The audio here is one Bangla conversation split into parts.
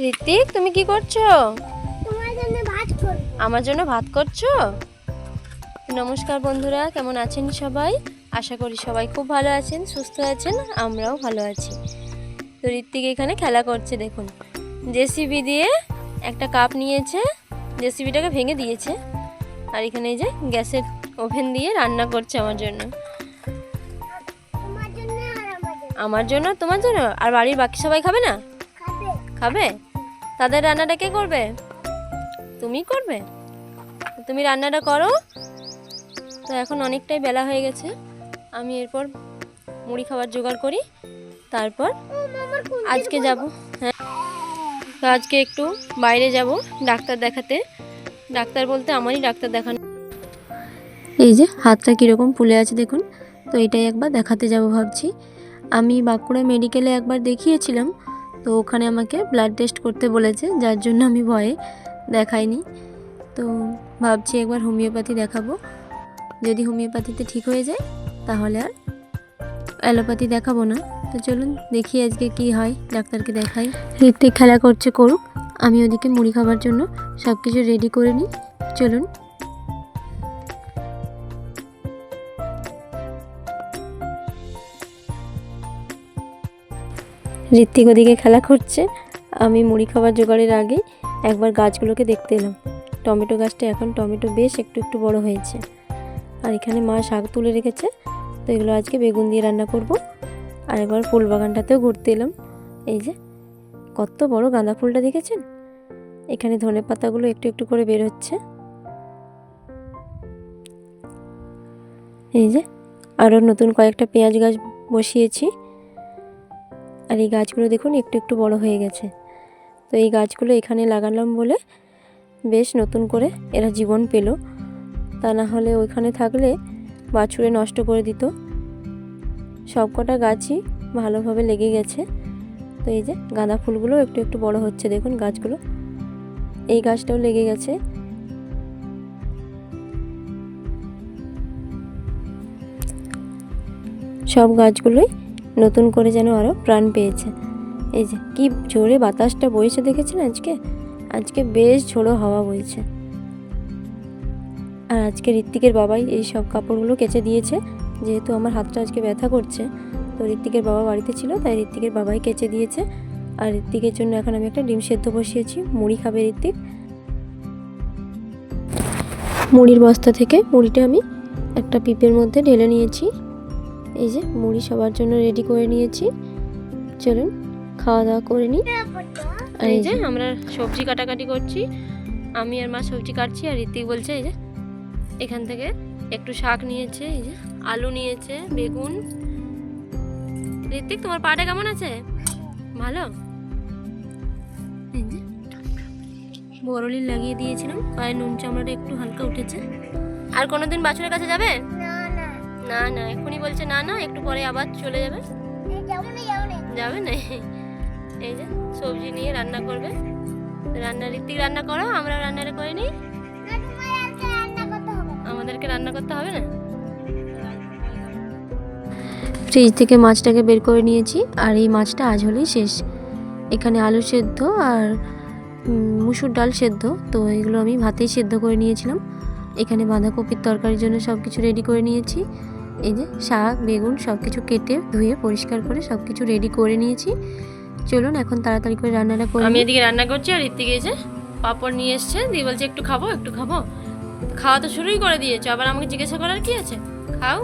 ঋত্বিক, তুমি কি করছো? তোমার জন্য ভাত করব। আমার জন্য ভাত করছো? নমস্কার বন্ধুরা, কেমন আছেন সবাই? আশা করি সবাই খুব ভালো আছেন, সুস্থ আছেন, আমরাও ভালো আছি। তো ঋত্বিক এখানে খেলা করছে, দেখুন জেসিবি দিয়ে একটা কাপ নিয়েছে, জেসিবিটাকে ভেঙে দিয়েছে, আর এখানে এই যে গ্যাসের ওভেন দিয়ে রান্না করছে আমার জন্য। তোমার জন্য আর আমার জন্য। আমার জন্য, তোমার জন্য, আর বাড়ির বাকি সবাই খাবে না? খাবে। খাবে? তাদের রান্নাটা কে করবে? তুমি করবে? তুমি রান্নাটা করো। তো এখন অনেকটাই বেলা হয়ে গেছে, আমি এরপর মুড়ি খাবার জোগাড় করি, তারপর মামার কোন আজকে যাব। হ্যাঁ, তো আজকে একটু বাইরে যাব ডাক্তার দেখাতে। ডাক্তার বলতে আমারই ডাক্তার দেখানো। এই যে হাতটা কীরকম ফুলে আছে দেখুন, তো এটাই একবার দেখাতে যাব ভাবছি। আমি বাঁকুড়া মেডিকেলে একবার দেখিয়েছিলাম, তো ওখানে আমাকে ব্লাড টেস্ট করতে বলেছে, যার জন্য আমি ভয়ে দেখাইনি। তো ভাবছি একবার হোমিওপ্যাথি দেখাবো, যদি হোমিওপ্যাথিতে ঠিক হয়ে যায় তাহলে আর অ্যালোপ্যাথি দেখাবো না। তো চলুন দেখি আজকে কি হয়, ডাক্তারকে দেখাই। ঋত্বিক খেলা করছে, করুক, আমি ওদিকে মুড়ি খাবার জন্য সব কিছু রেডি করে নিই। চলুন। ঋত্বিক ওদিকে খেলা করছে, আমি মুড়ি খাবার জোগাড়ের আগে একবার গাছগুলোকে দেখতে এলাম। টমেটো গাছটা এখন টমেটো বেশ একটু একটু বড় হয়েছে, আর এখানে মা শাক তুলে রেখেছে, তো এগুলো আজকে বেগুন দিয়ে রান্না করব। আর একবার ফুল বাগানটাতেও ঘুরতে এলাম। এই যে কত বড় গাঁদা ফুলটা দেখেছেন, এখানে ধনে পাতাগুলো একটু একটু করে বের হচ্ছে। এই যে আরও নতুন কয়েকটা পেঁয়াজ গাছ বসিয়েছি, আর এই গাছগুলো দেখুন একটু একটু বড় হয়ে গেছে। তো এই গাছগুলো এখানে লাগালাম বলে বেশ নতুন করে এরা জীবন পেল, তা না হলে ওইখানে থাকলে বাছুরে নষ্ট করে দিত। সব কটা গাছই ভালোভাবে লেগে গেছে। তো এই যে গাঁদা ফুলগুলো একটু একটু বড় হচ্ছে, দেখুন গাছগুলো, এই গাছটাও লেগে গেছে। সব গাছগুলোই নতুন করে যেন আরও প্রাণ পেয়েছে। এই যে কি জোরে বাতাসটা বইছে দেখেছেন আজকে, আজকে বেশ ঝোড়ো হাওয়া বইছে। আর আজকে ঋত্বিকের বাবাই এই সব কাপড়গুলো কেচে দিয়েছে, যেহেতু আমার হাতটা আজকে ব্যথা করছে, তো ঋত্বিকের বাবা বাড়িতে ছিল, তাই ঋত্বিকের বাবাই কেচে দিয়েছে। আর ঋত্বিকের জন্য এখন আমি একটা ডিম সেদ্ধ বসিয়েছি, মুড়ি খাবে ঋত্বিক। মুড়ির বস্তা থেকে মুড়িটা আমি একটা পিপের মধ্যে ঢেলে নিয়েছি। এই যে মুড়ি সবার জন্য রেডি করে নিয়েছি, চলুন খাওয়া দাওয়া করে নিই। আর এই যে আমরা সবজি কাটাকাটি করছি, আমি আর মা সবজি কাটছি, আর ঋত্বিক বলছে এই যে এখান থেকে একটু শাক নিয়েছে, এই যে আলু নিয়েছে, বেগুন। ঋত্বিক, তোমার পাটা কেমন আছে? ভালো। এই যে বরলিন লাগিয়ে দিয়েছিলাম, পায়ে নুন চামড়াটা একটু হালকা উঠেছে। আর কোনোদিন বাছুরের কাছে যাবে? না না না না, এখনই বলছে না না, একটু পরে আবার চলে যাবে। যাবো না যাবে না। এই যে সবজি নিয়ে রান্না করবে, রান্না ঋত্বিক রান্না করো, আমরা রান্নাটা করে নিই। না তোমার আজকে রান্না করতে হবে। আমাদেরকে রান্না করতে হবে না। ফ্রিজ থেকে মাছটাকে বের করে নিয়েছি, আর এই মাছটা আজ হলেই শেষ। এখানে আলু সেদ্ধ আর মুসুর ডাল সেদ্ধ, তো এগুলো আমি ভাতেই সেদ্ধ করে নিয়েছিলাম। এখানে বাঁধাকপির তরকারির জন্য সব কিছু রেডি করে নিয়েছি। এই যে শাক বেগুন সব কিছু কেটে ধুয়ে পরিষ্কার করে সব কিছু রেডি করে নিয়েছি। চলুন এখন তাড়াতাড়ি করে রান্নাটা করি। আমি এদিকে রান্না করছি, আর ঋত্বিক এই যে পাঁপড় নিয়ে এসছে, দিয়ে বলছে একটু খাবো একটু খাবো। খাওয়া তো শুরুই করে দিয়েছে, আবার আমাকে জিজ্ঞাসা করার কি আছে, খাও।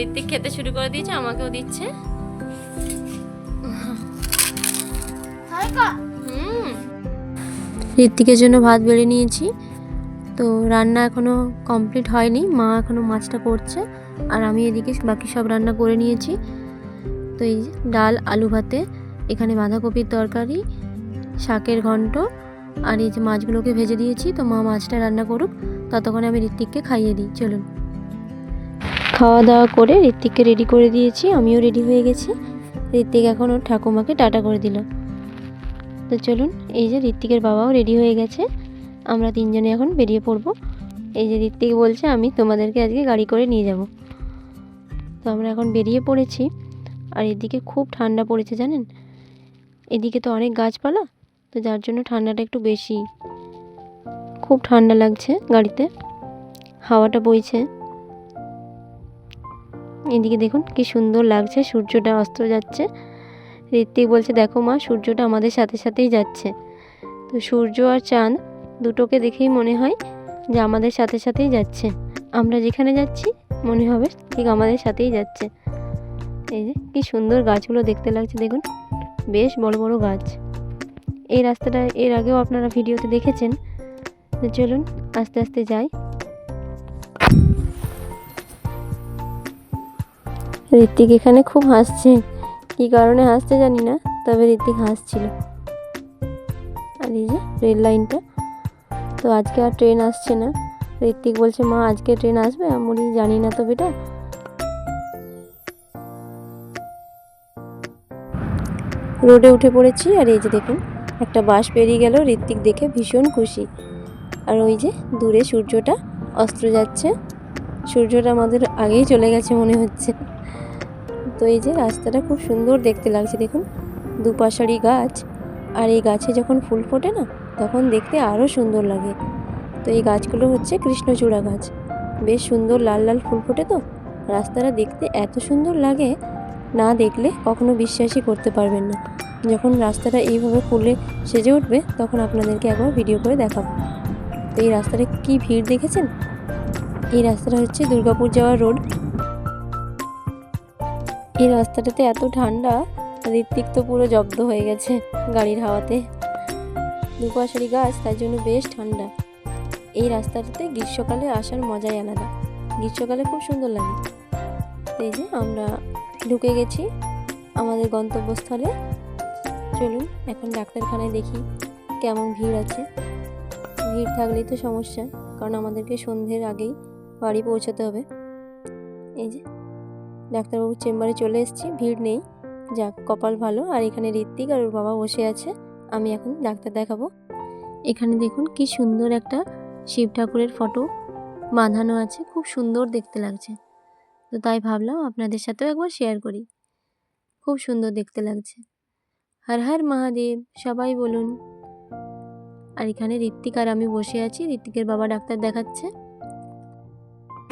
ঋত্বিক খেতে শুরু করে দিয়েছে, আমাকেও দিচ্ছে। ঋত্বিকের জন্য ভাত বেড়ে নিয়েছি, তো রান্না এখনও কমপ্লিট হয়নি, মা এখনও মাছটা করছে, আর আমি এদিকে বাকি সব রান্না করে নিয়েছি। তো এই ডাল আলু ভাতে, এখানে বাঁধাকপির তরকারি, শাকের ঘন্ট, আর এই যে মাছগুলোকে ভেজে দিয়েছি। তো মা মাছটা রান্না করুক, ততক্ষণে আমি ঋত্বিককে খাইয়ে দিই। চলুন। খাওয়া দাওয়া করে ঋত্বিককে রেডি করে দিয়েছি, আমিও রেডি হয়ে গেছি। ঋত্বিক এখন ওর ঠাকুমাকে টাটা করে দিল। তো চলুন, এই যে ঋত্বিকের বাবাও রেডি হয়ে গেছে, আমরা তিনজনে এখন বেরিয়ে পড়ব। এই যে ঋত্বিক বলছে আমি তোমাদেরকে আজকে গাড়ি করে নিয়ে যাব। তো আমরা এখন বেরিয়ে পড়েছি, আর এদিকে খুব ঠান্ডা পড়েছে জানেন, এদিকে তো অনেক গাছপালা, তো যার জন্য ঠান্ডাটা একটু বেশি। খুব ঠান্ডা লাগছে গাড়িতে, হাওয়াটা বইছে। এদিকে দেখুন কি সুন্দর লাগছে, সূর্যটা অস্ত যাচ্ছে। ঋত্বিক বলছে দেখো মা, সূর্যটা আমাদের সাথে সাথেই যাচ্ছে। তো সূর্য আর চাঁদ দুটোকে দেখেই মনে হয় যে আমাদের সাথে সাথেই যাচ্ছে। আমরা যেখানে যাচ্ছি মনে হবে ঠিক আমাদের সাথেই যাচ্ছে। এই যে কি সুন্দর গাছগুলো দেখতে লাগছে, দেখুন বেশ বড় বড় গাছ। এই রাস্তাটা এর আগেও আপনারা ভিডিওতে দেখেছেন। তো চলুন আস্তে আস্তে যাই। ঋত্বিক এখানে খুব হাসছে, কি কারণে হাসছে জানি না, তবে ঋত্বিক হাসছিল। আর এই যে রেল লাইনটা, তো আজকে আর ট্রেন আসছে না। ঋত্বিক বলছে মা আজকে ট্রেন আসবে? আমি বলি জানি না তো বেটা। রোডে উঠে পড়েছি, আর এই যে দেখুন একটা বাস পেরিয়ে গেল। ঋত্বিক দেখে ভীষণ খুশি। আর ওই যে দূরে সূর্যটা অস্ত যাচ্ছে, সূর্যটা আমাদের আগেই চলে গেছে মনে হচ্ছে। তো এই যে রাস্তাটা খুব সুন্দর দেখতে লাগছে, দেখুন দুপাশারি গাছ, আর এই গাছে যখন ফুল ফোটে না তখন দেখতে আরও সুন্দর লাগে। তো এই গাছগুলো হচ্ছে কৃষ্ণচূড়া গাছ, বেশ সুন্দর লাল লাল ফুল ফোটে। তো রাস্তাটা দেখতে এত সুন্দর লাগে, না দেখলে কখনো বিশ্বাসই করতে পারবেন না। যখন রাস্তাটা এইভাবে ফুলে সেজে উঠবে তখন আপনাদেরকে একবার ভিডিও করে দেখাবো। তো এই রাস্তাটা কি ভিড় দেখেছেন? এই রাস্তাটা হচ্ছে দুর্গাপুর যাওয়ার রোড। এই রাস্তাটাতে এত ঠান্ডা, ঋত্বিক তো পুরো জব্দ হয়ে গেছে গাড়ির হাওয়াতে। দুপাশারি গাছ, তার জন্য বেশ ঠান্ডা। এই রাস্তাটাতে গ্রীষ্মকালে আসার মজাই আলাদা, গ্রীষ্মকালে খুব সুন্দর লাগে। এই যে আমরা ঢুকে গেছি আমাদের গন্তব্যস্থলে। চলুন এখন ডাক্তারখানায় দেখি কেমন ভিড় আছে। ভিড় থাকলেই তো সমস্যা, কারণ আমাদেরকে সন্ধ্যের আগেই বাড়ি পৌঁছাতে হবে। এই যে ডাক্তারবাবুর চেম্বারে চলে এসেছি, ভিড় নেই, যাক কপাল ভালো। আর এখানে ঋত্বিক আর ওর বাবা বসে আছে, আমি এখন ডাক্তার দেখাবো। এখানে দেখুন কি সুন্দর একটা শিব ঠাকুরের ফটো বাঁধানো আছে, খুব সুন্দর দেখতে লাগছে। তো তাই ভাবলাম আপনাদের সাথেও একবার শেয়ার করি, খুব সুন্দর দেখতে লাগছে। হর হর মহাদেব সবাই বলুন। আর এখানে ঋত্বিক আর আমি বসে আছি, ঋত্বিকের বাবা ডাক্তার দেখাচ্ছে।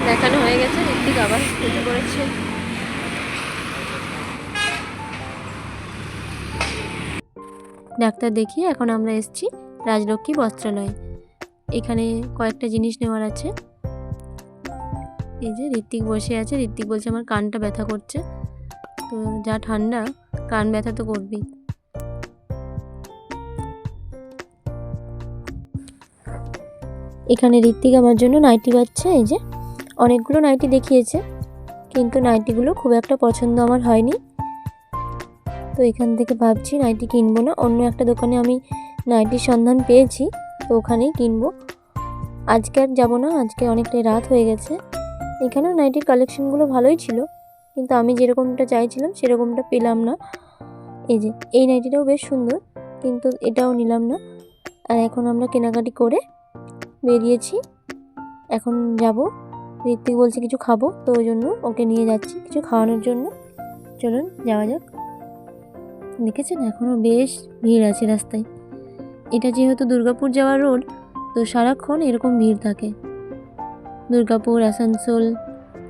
দেখানো হয়ে গেছে, ঋত্বিক আবার উঠে পড়েছে। ডাক্তার দেখিয়ে এখন আমরা এসেছি রাজলক্ষ্মী বস্ত্রালয়ে। এখানে কয়েকটা জিনিস নেওয়ার আছে। এই যে ঋত্বিক বসে আছে, ঋত্বিক বলছে আমার কানটা ব্যথা করছে। তো যা ঠান্ডা, কান ব্যথা তো করবেই। এখানে ঋত্বিক আমার জন্য নাইটি বাচ্ছে। এই যে অনেকগুলো নাইটি দেখিয়েছে, কিন্তু নাইটিগুলো খুব একটা পছন্দ আমার হয়নি। তো এখান থেকে ভাবছি নাইটি কিনবো না, অন্য একটা দোকানে আমি নাইটির সন্ধান পেয়েছি, তো ওখানেই কিনবো। আজকে আর যাবো না, আজকে অনেকটাই রাত হয়ে গেছে। এখানেও নাইটির কালেকশনগুলো ভালোই ছিল, কিন্তু আমি যেরকমটা চাইছিলাম সেরকমটা পেলাম না। এই যে এই নাইটিটাও বেশ সুন্দর, কিন্তু এটাও নিলাম না। আর এখন আমরা কেনাকাটি করে বেরিয়েছি, এখন যাব। ঋত্বিক বলছে কিছু খাবো, তো ওই জন্য ওকে নিয়ে যাচ্ছি কিছু খাওয়ানোর জন্য। চলুন যাওয়া যাক। দেখেছেন এখনও বেশ ভিড় আছে রাস্তায়। এটা যেহেতু দুর্গাপুর যাওয়ার রোড, তো সারাক্ষণ এরকম ভিড় থাকে। দুর্গাপুর, আসানসোল,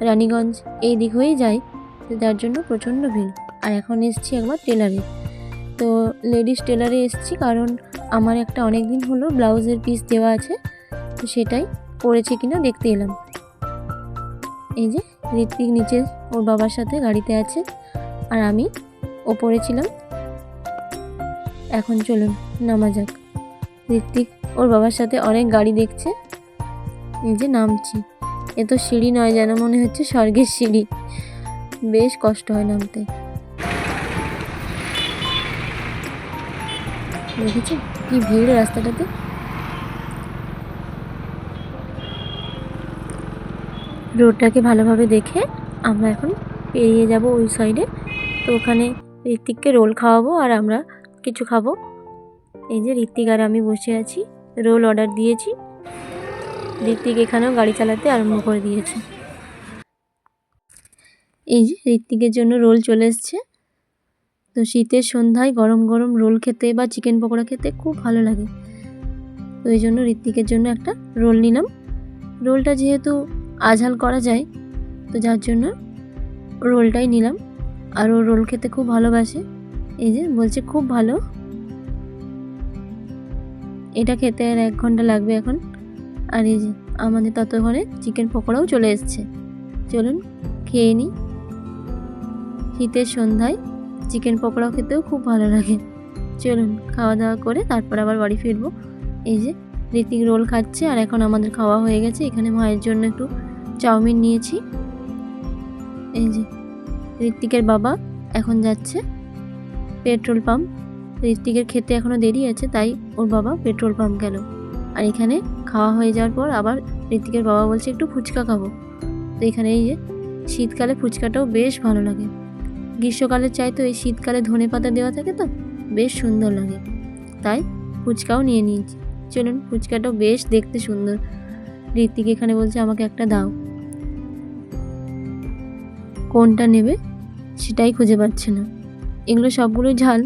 রানীগঞ্জ এই দিক হয়েই যায়, তো যার জন্য প্রচণ্ড ভিড়। আর এখন এসছি একবার টেলারে। তো লেডিস টেলারে এসছি, কারণ আমার একটা অনেক দিন হলো ব্লাউজের পিস দেওয়া আছে, তো সেটাই পড়েছে কিনা দেখতে এলাম। এই যে ঋত্বিক নিচে ওর বাবার সাথে গাড়িতে আছে, আর আমি ওপরে ছিলাম। এখন চলুন নামা যাক। ঋত্বিক ওর বাবার সাথে অনেক গাড়ি দেখছে। এই যে নামছি, এ তো সিঁড়ি নয়, যেন মনে হচ্ছে স্বর্গের সিঁড়ি, বেশ কষ্ট হয় নামতে। দেখেছি কি ভিড় রাস্তাটাতে। রোডটাকে ভালোভাবে দেখে আমরা এখন পেরিয়ে যাব ওই সাইডে। তো ওখানে ঋত্বিককে রোল খাওয়াবো আর আমরা কিছু খাবো। এই যে ঋত্বিক আর আমি বসে আছি, রোল অর্ডার দিয়েছি। ঋত্বিক এখানেও গাড়ি চালাতে আরম্ভ করে দিয়েছে। এই যে ঋত্বিকের জন্য রোল চলে এসছে। তো তো শীতের সন্ধ্যায় গরম গরম রোল খেতে বা চিকেন পকোড়া খেতে খুব ভালো লাগে। তো এই জন্য ঋত্বিকের জন্য একটা রোল নিলাম। রোলটা যেহেতু আঝাল করা যায়, তো যার জন্য রোলটাই নিলাম। আর ও রোল খেতে খুব ভালোবাসে। এই যে বলছে খুব ভালো। এটা খেতে আর 1 ঘন্টা লাগবে এখন। আর এই যে আমাদের ততক্ষণে চিকেন পকোড়াও চলে এসছে। চলুন খেয়ে নিই। শীতের সন্ধ্যায় চিকেন পকোড়াও খেতেও খুব ভালো লাগে। চলুন খাওয়া দাওয়া করে তারপর আবার বাড়ি ফিরবো। এই যে ঋত্বিক রোল খাচ্ছে আর এখন আমাদের খাওয়া হয়ে গেছে। এখানে মায়ের জন্য একটু চাউমিন নিয়েছি। এই যে ঋত্বিকের বাবা এখন যাচ্ছে পেট্রোল পাম্প। ঋত্বিকের খেতে এখনও দেরি আছে, তাই ওর বাবা পেট্রোল পাম্প গেল। আর এখানে খাওয়া হয়ে যাওয়ার পর আবার ঋত্বিকের বাবা বলছে একটু ফুচকা খাবো। তো এখানে এই যে শীতকালে ফুচকাটাও বেশ ভালো লাগে। গ্রীষ্মকালের চাইতে এই শীতকালে ধনেপাতা দেওয়া থাকে, তো বেশ সুন্দর লাগে, তাই ফুচকাও নিয়ে নিয়েছি। চলুন ফুচকাটাও বেশ দেখতে সুন্দর। ঋত্বিক এখানে বলছে আমাকে একটা দাও। কোনটা নেবে সেটাই খুঁজে পাচ্ছে না। এগুলো সবগুলোই ঝাল।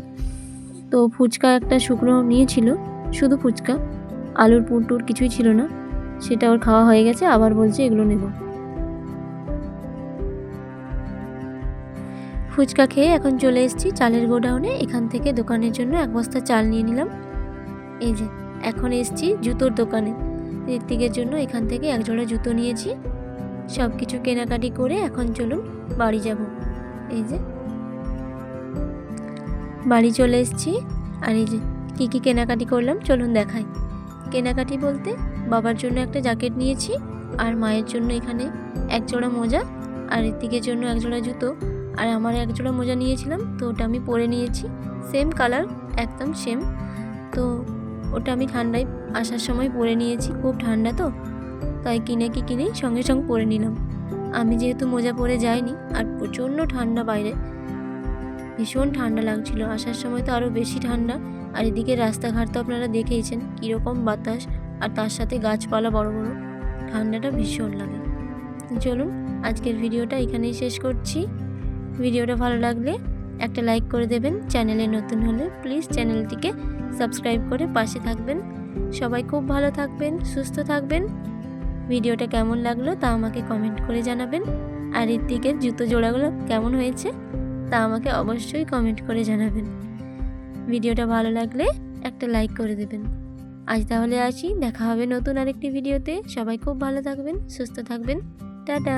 তো ফুচকা একটা শুকনো নিয়েছিল, শুধু ফুচকা, আলুর পুরটুর কিছুই ছিল না। সেটা ওর খাওয়া হয়ে গেছে, আবার বলছে এগুলো নেব। ফুচকা খেয়ে এখন চলে এসেছি চালের গোডাউনে। এখান থেকে দোকানের জন্য 1 বস্তা চাল নিয়ে নিলাম। এই যে এখন এসেছি জুতোর দোকানে। ঋত্বিকের জন্য এখান থেকে 1 জোড়া জুতো নিয়েছি। সব কিছু কেনাকাটি করে এখন চলুন বাড়ি যাব। এই যে বাড়ি চলে এসেছি। আর এই যে কী কী কেনাকাটি করলাম চলুন দেখাই। কেনাকাটি বলতে বাবার জন্য একটা জ্যাকেট নিয়েছি, আর মায়ের জন্য এখানে 1 জোড়া মোজা, আর ঋত্বিকের জন্য 1 জোড়া জুতো, আর আমার 1 জোড়া মোজা নিয়েছিলাম, তো ওটা আমি পরে নিয়েছি। সেম কালার, একদম সেম। তো ওটা আমি ঠান্ডায় আসার সময় পরে নিয়েছি, খুব ঠান্ডা তো, তাই কিনেই সঙ্গে সঙ্গে পরে নিলাম। আমি যেহেতু মোজা পরে যাইনি, আর প্রচণ্ড ঠান্ডা বাইরে, ভীষণ ঠান্ডা লাগছিল। আসার সময় তো আরও বেশি ঠান্ডা। আর এদিকে রাস্তাঘাট তো আপনারা দেখেইছেন কীরকম বাতাস, আর তার সাথে গাছপালা বড় বড়, ঠান্ডাটা ভীষণ লাগে। চলুন আজকের ভিডিওটা এখানেই শেষ করছি। ভিডিওটা ভালো লাগলে একটা লাইক করে দেবেন। চ্যানেলে নতুন হলে প্লিজ চ্যানেলটিকে সাবস্ক্রাইব করে পাশে থাকবেন। সবাই খুব ভালো থাকবেন, সুস্থ থাকবেন। ভিডিওটা কেমন লাগলো তা আমাকে কমেন্ট করে জানাবেন। আর ঋত্বিকের জুতো জোড়াগুলো কেমন হয়েছে তা আমাকে অবশ্যই কমেন্ট করে জানাবেন। ভিডিওটা ভালো লাগলে একটা লাইক করে দেবেন। আজ তাহলে আসি, দেখা হবে নতুন আরেকটি ভিডিওতে। সবাই খুব ভালো থাকবেন, সুস্থ থাকবেন। টাটা।